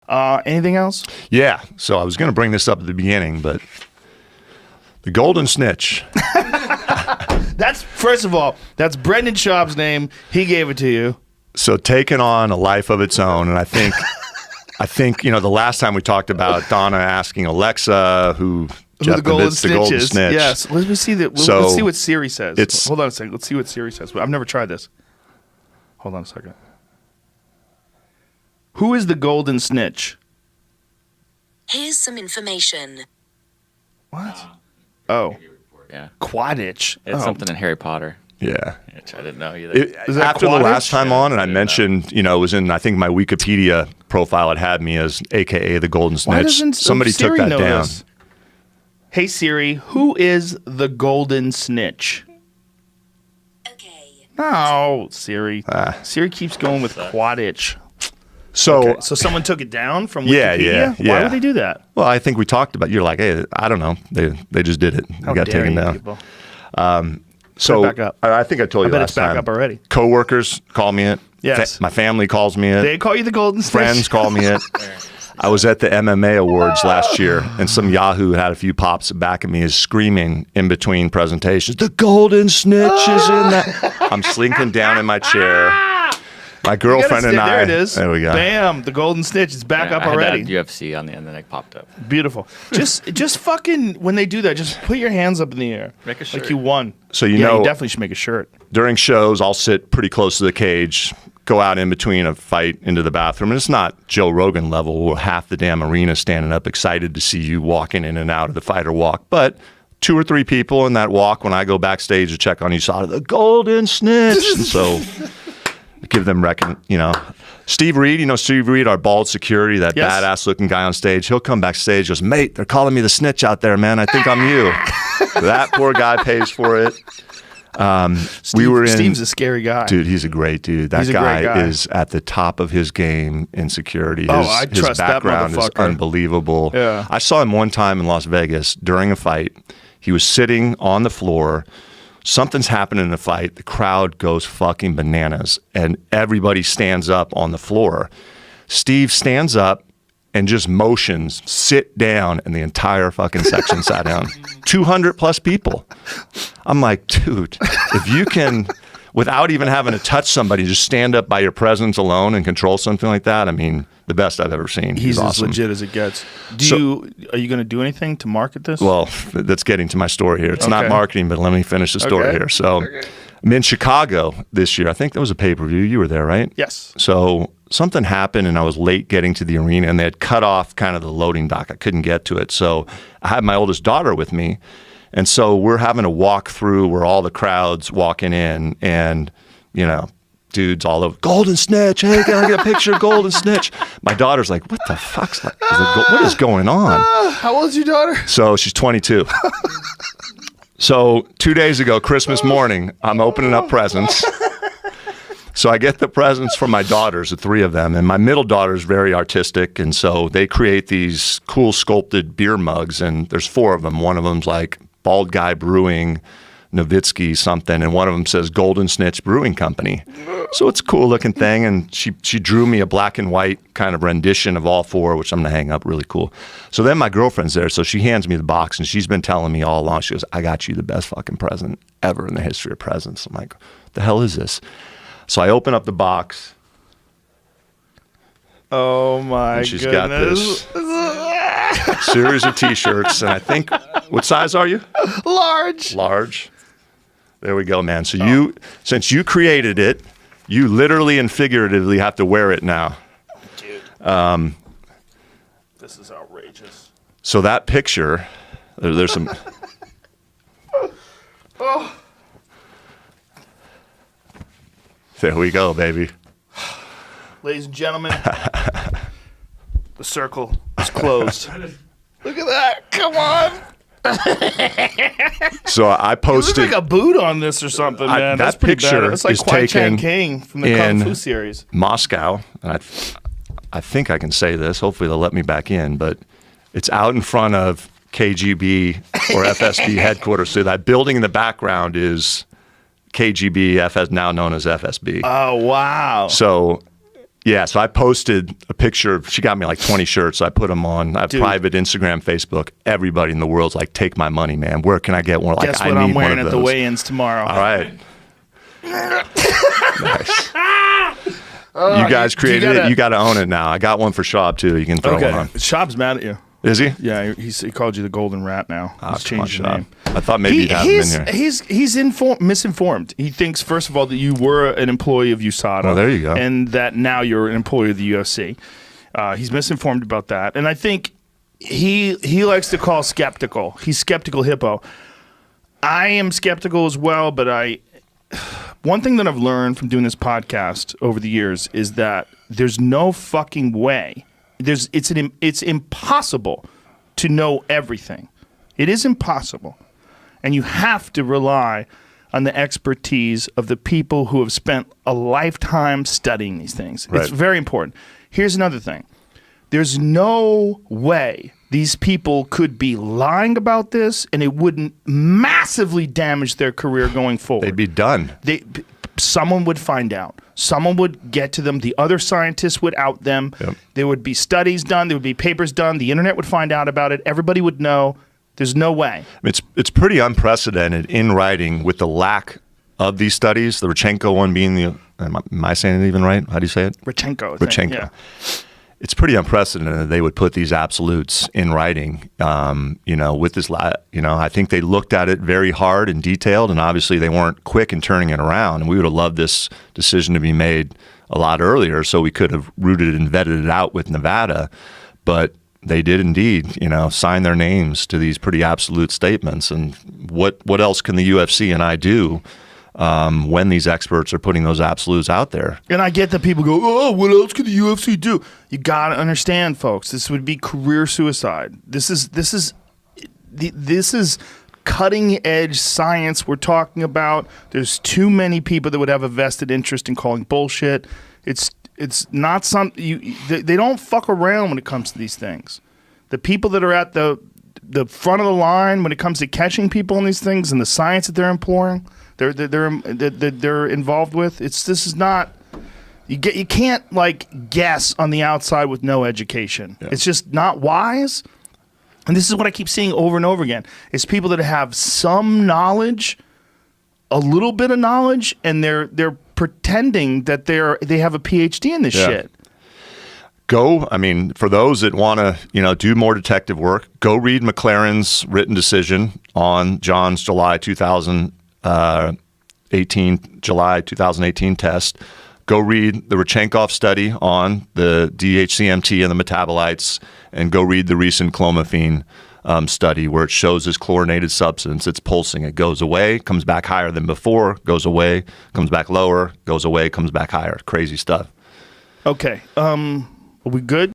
Anything else? Yeah. So I was going to bring this up at the beginning, but the Golden Snitch. That's, first of all, that's Brendan Schaub's name. He gave it to you. So taking on a life of its own, and I think, the last time we talked about Donna asking Alexa who Jeff Novitzky, the Golden Snitch. Yes. Let me see that. Let's see what Siri says. Hold on a second. Let's see what Siri says. I've never tried this. Hold on a second. Who is the Golden Snitch? Here's some information. What? Oh. Yeah. Quidditch. It's something in Harry Potter. Yeah. Which I didn't know either. After the last time on, and I mentioned, it was in, I think, my Wikipedia profile, it had me as AKA the Golden Snitch. Somebody Siri took that down. This? Hey Siri, who is the Golden Snitch? Okay. Oh, Siri. Siri keeps going with Quidditch. So someone took it down from Wikipedia? Yeah. Why would they do that? Well, I think we talked about. You're like, hey, I don't know. They just did it. How It got dare taken you down. people. So back up. I think I told you I bet last it's back time. up already. Coworkers call me it. Yes. My family calls me it. They call you the Golden Snitch? Friends call me it. I was at the MMA awards last year, and some Yahoo had a few pops back at me is screaming in between presentations, "The Golden Snitch is in that." I'm slinking down in my chair. My girlfriend and I. There it is. There we go. Bam! The Golden Snitch is back up I had already. that UFC on the end, and then it popped up. Beautiful. Just fucking when they do that, just put your hands up in the air. Make a shirt. Like you won. So you definitely should make a shirt. During shows, I'll sit pretty close to the cage, go out in between a fight into the bathroom. And it's not Joe Rogan level where half the damn arena standing up excited to see you walking in and out of the fighter walk. But 2 or 3 people in that walk when I go backstage to check on each side of the Golden Snitch. And so give them Steve Reed, Steve Reed, our bald security, that badass looking guy on stage. He'll come backstage, goes, "Mate, they're calling me the snitch out there, man. I think I'm you." That poor guy pays for it. Steve's a scary guy. Dude, he's a great dude. That guy is at the top of his game in security. I trust his background that is unbelievable. Yeah. I saw him one time in Las Vegas during a fight. He was sitting on the floor. Something's happening in the fight. The crowd goes fucking bananas, and everybody stands up on the floor. Steve stands up and just motions, sit down, and the entire fucking section sat down. 200 plus people. I'm like, dude, if you can, without even having to touch somebody, just stand up by your presence alone and control something like that, I mean, the best I've ever seen. He's awesome. as legit as it gets. Are you going to do anything to market this? Well, that's getting to my story here. It's not marketing, but let me finish the story here. So I'm in Chicago this year. I think that was a pay-per-view. You were there, right? Yes. So something happened, and I was late getting to the arena, and they had cut off kind of the loading dock. I couldn't get to it. So I had my oldest daughter with me, and so we're having to walk through where all the crowd's walking in, and, dudes all over, "Golden Snitch, hey, can I get a picture of Golden Snitch?" My daughter's like, "What the fuck's what is going on?" How old is your daughter? So she's 22. So 2 days ago, Christmas morning, I'm opening up presents. So I get the presents from my daughters, the 3 of them, and my middle daughter is very artistic, and so they create these cool sculpted beer mugs, and there's 4 of them. One of them's like Bald Guy Brewing, Novitzky something, and one of them says Golden Snitch Brewing Company. So it's a cool looking thing, and she drew me a black and white kind of rendition of all 4, which I'm going to hang up, really cool. So then my girlfriend's there, so she hands me the box, and she's been telling me all along, she goes, "I got you the best fucking present ever in the history of presents." I'm like, "What the hell is this?" So I open up the box. Oh my and she's goodness. got this series of T-shirts, and I think, what size are you? Large. Large. There we go, man. So since you created it, you literally and figuratively have to wear it now. Dude. This is outrageous. So that picture, there's some. Oh. There we go, baby. Ladies and gentlemen, the circle is closed. Look at that. Come on. So I posted. You look like a boot on this or something, man. That's that pretty picture bad. It's like is Kwai Chang taken King from the Kung Fu series. Moscow, and I think I can say this. Hopefully they'll let me back in, but it's out in front of KGB or FSB headquarters. So that building in the background is KGB, now known as FSB. Oh, wow. So, Yeah, so I posted a picture. She got me like 20 shirts. I put them on. I have Dude. private Instagram, Facebook. Everybody in the world's like, take my money, man. Where can I get one? Like, Guess I what need I'm wearing one of at the those. weigh-ins tomorrow. All right. Nice. You guys created it. You got to own it now. I got one for Schaub, too. You can throw one on. Okay. Schaub's mad at you. Is he? Yeah, he called you the Golden Rat now. He's come on, changed your Schaub. name. I thought maybe you'd have him in here. He's misinformed. He thinks, first of all, that you were an employee of USADA. Oh, there you go. And that now you're an employee of the UFC. He's misinformed about that. And I think he likes to call skeptical. He's skeptical hippo. I am skeptical as well, but one thing that I've learned from doing this podcast over the years is that there's no fucking way. It's impossible to know everything. It is impossible. And you have to rely on the expertise of the people who have spent a lifetime studying these things. Right. It's very important. Here's another thing. There's no way these people could be lying about this and it wouldn't massively damage their career going forward. They'd be done. Someone would find out. Someone would get to them. The other scientists would out them. Yep. There would be studies done. There would be papers done. The internet would find out about it. Everybody would know. There's no way. It's pretty unprecedented in writing with the lack of these studies. The Rodchenko one being am I saying it even right? How do you say it? Rodchenko. I think, Rodchenko. yeah. It's pretty unprecedented they would put these absolutes in writing. With this, I think they looked at it very hard and detailed, and obviously they weren't quick in turning it around. And we would have loved this decision to be made a lot earlier, so we could have rooted and vetted it out with Nevada. But they did indeed, sign their names to these pretty absolute statements. And what else can the UFC and I do when these experts are putting those absolutes out there? And I get that people go, oh, what else could the UFC do? You got to understand, folks, this would be career suicide. This is cutting edge science we're talking about. There's too many people that would have a vested interest in calling bullshit. It's not something they don't fuck around when it comes to these things. The people that are at the front of the line when it comes to catching people in these things and the science that they're employing, they're involved with. This is not. You can't like guess on the outside with no education. Yeah. It's just not wise. And this is what I keep seeing over and over again. It's people that have some knowledge, a little bit of knowledge, and they're pretending that they have a PhD in this shit. For those that want to, do more detective work, go read McLaren's written decision on John's July 2018 test. Go read the Rodchenkov study on the DHCMT and the metabolites, and go read the recent clomiphene study where it shows this chlorinated substance. It's pulsing. It goes away, comes back higher than before, goes away, comes back lower, goes away, comes back higher. Crazy stuff. Okay. Are we good?